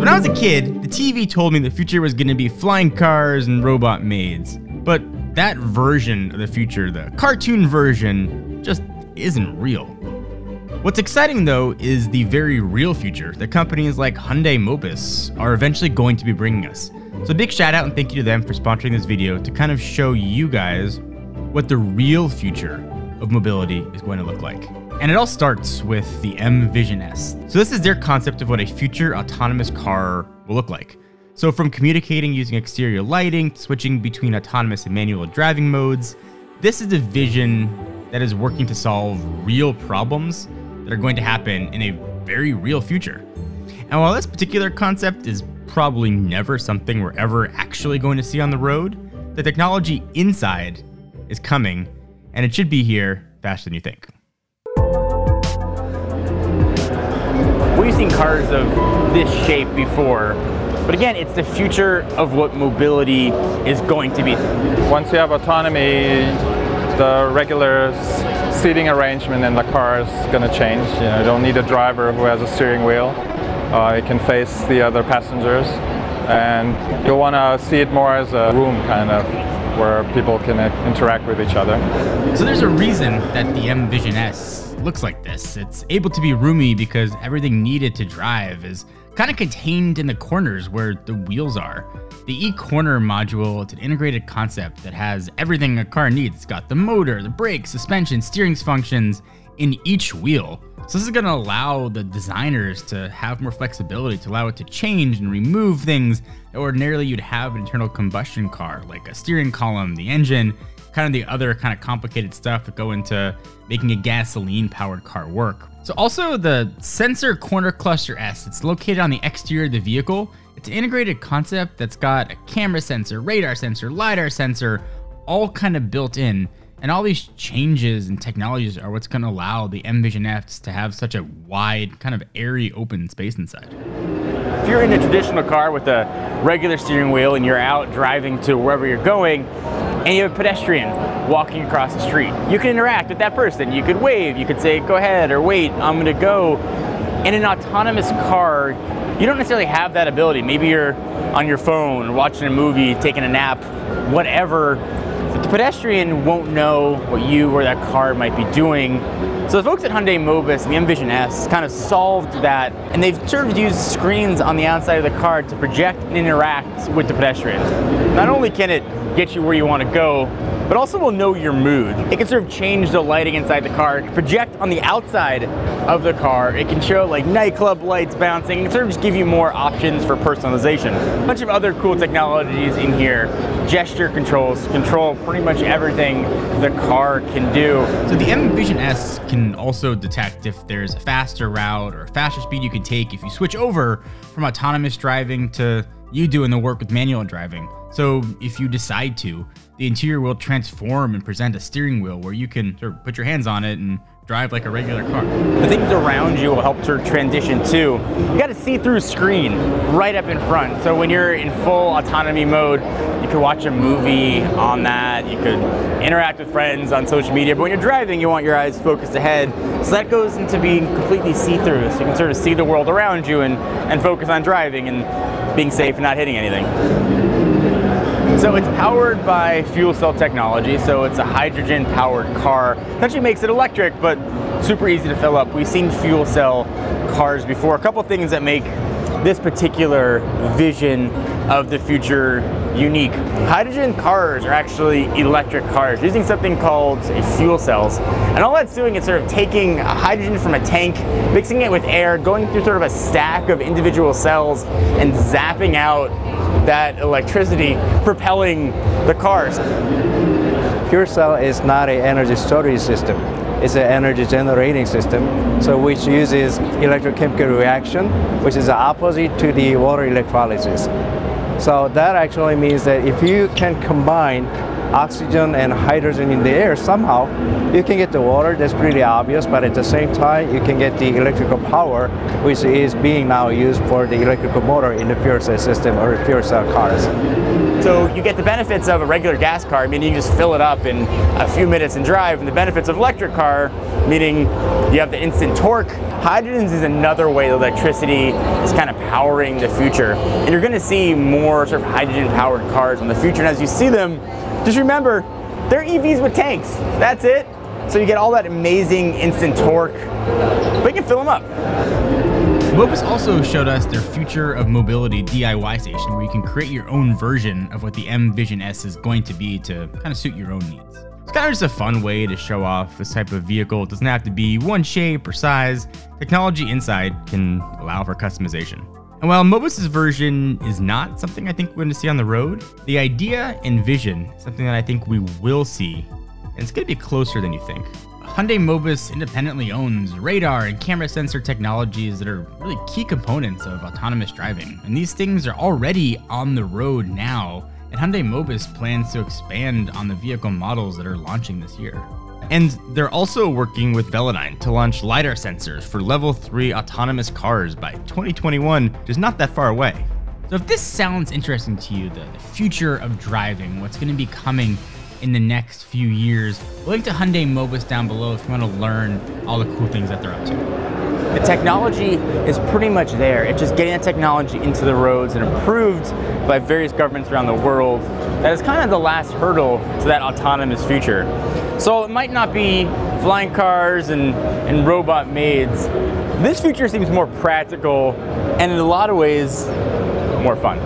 when I was a kid, the TV told me the future was going to be flying cars and robot maids. But that version of the future, the cartoon version, just isn't real. What's exciting though is the very real future that companies like Hyundai Mobis are eventually going to be bringing us. So big shout out and thank you to them for sponsoring this video to kind of show you guys what the real future of mobility is going to look like. And it all starts with the M Vision S. So this is their concept of what a future autonomous car will look like. So from communicating using exterior lighting, switching between autonomous and manual driving modes, this is a vision that is working to solve real problems that are going to happen in a very real future. And while this particular concept is probably never something we're ever actually going to see on the road, the technology inside is coming, and it should be here faster than you think. We've seen cars of this shape before, but again, it's the future of what mobility is going to be. Once you have autonomy, the regular seating arrangement in the car is going to change. You know, you don't need a driver who has a steering wheel. You can face the other passengers, and you'll want to see it more as a room kind of, where people can interact with each other. So there's a reason that the M Vision S looks like this. It's able to be roomy because everything needed to drive is kind of contained in the corners where the wheels are. The e-corner module, it's an integrated concept that has everything a car needs. It's got the motor, the brakes, suspension, steering functions in each wheel. So this is going to allow the designers to have more flexibility, to allow it to change and remove things that ordinarily you'd have an internal combustion car, like a steering column, the engine, kind of the other kind of complicated stuff that go into making a gasoline-powered car work. So also the sensor corner cluster S, it's located on the exterior of the vehicle. It's an integrated concept that's got a camera sensor, radar sensor, LiDAR sensor, all kind of built in. And all these changes and technologies are what's going to allow the M Vision S to have such a wide, kind of airy, open space inside. If you're in a traditional car with a regular steering wheel and you're out driving to wherever you're going, and you have a pedestrian walking across the street, you can interact with that person. You could wave, you could say, go ahead, or wait, I'm gonna go. In an autonomous car, you don't necessarily have that ability. Maybe you're on your phone, watching a movie, taking a nap, whatever. But the pedestrian won't know what you or that car might be doing. So the folks at Hyundai Mobis and the M Vision S kind of solved that, and they've sort of used screens on the outside of the car to project and interact with the pedestrian. Not only can it get you where you want to go, but also will know your mood. It can sort of change the lighting inside the car. It can project on the outside of the car. It can show like nightclub lights bouncing. It can sort of just give you more options for personalization. A bunch of other cool technologies in here. Gesture controls control pretty much everything the car can do. So the M Vision S can also detect if there's a faster route or a faster speed you can take if you switch over from autonomous driving to you doing the work with manual driving. So if you decide to, the interior will transform and present a steering wheel where you can sort of put your hands on it and drive like a regular car. The things around you will help to transition too. You got a see-through screen right up in front. So when you're in full autonomy mode, you could watch a movie on that. You could interact with friends on social media. But when you're driving, you want your eyes focused ahead. So that goes into being completely see-through. So you can sort of see the world around you and focus on driving and being safe and not hitting anything. So it's powered by fuel cell technology, so it's a hydrogen-powered car. That actually makes it electric, but super easy to fill up. We've seen fuel cell cars before. A couple things that make this particular vision of the future unique. Hydrogen cars are actually electric cars using something called fuel cells. And all that's doing is sort of taking hydrogen from a tank, mixing it with air, going through sort of a stack of individual cells and zapping out that electricity, propelling the cars. Fuel cell is not an energy storage system. It's an energy generating system, so which uses electrochemical reaction, which is the opposite to the water electrolysis. So that actually means that if you can combine oxygen and hydrogen in the air somehow, you can get the water, that's pretty obvious, but at the same time, you can get the electrical power, which is being now used for the electrical motor in the fuel cell system or fuel cell cars. So you get the benefits of a regular gas car, meaning you just fill it up in a few minutes and drive, and the benefits of electric car, meaning you have the instant torque. Hydrogen is another way that electricity is kind of powering the future. And you're going to see more sort of hydrogen-powered cars in the future. And as you see them, just remember, they're EVs with tanks. That's it. So you get all that amazing instant torque, but you can fill them up. Mobis also showed us their Future of Mobility DIY station, where you can create your own version of what the M Vision S is going to be to kind of suit your own needs. It's kind of just a fun way to show off this type of vehicle. It doesn't have to be one shape or size. Technology inside can allow for customization. And while Mobis' version is not something I think we're going to see on the road, the idea and vision is something that I think we will see, and it's going to be closer than you think. Hyundai Mobis independently owns radar and camera sensor technologies that are really key components of autonomous driving. And these things are already on the road now, and Hyundai Mobis plans to expand on the vehicle models that are launching this year. And they're also working with Velodyne to launch LiDAR sensors for Level 3 autonomous cars by 2021, which is not that far away. So if this sounds interesting to you, the future of driving, what's going to be coming in the next few years, link to Hyundai Mobis down below if you want to learn all the cool things that they're up to. The technology is pretty much there. It's just getting that technology into the roads and approved by various governments around the world. That is kind of the last hurdle to that autonomous future. So it might not be flying cars and robot maids. This future seems more practical and in a lot of ways more fun.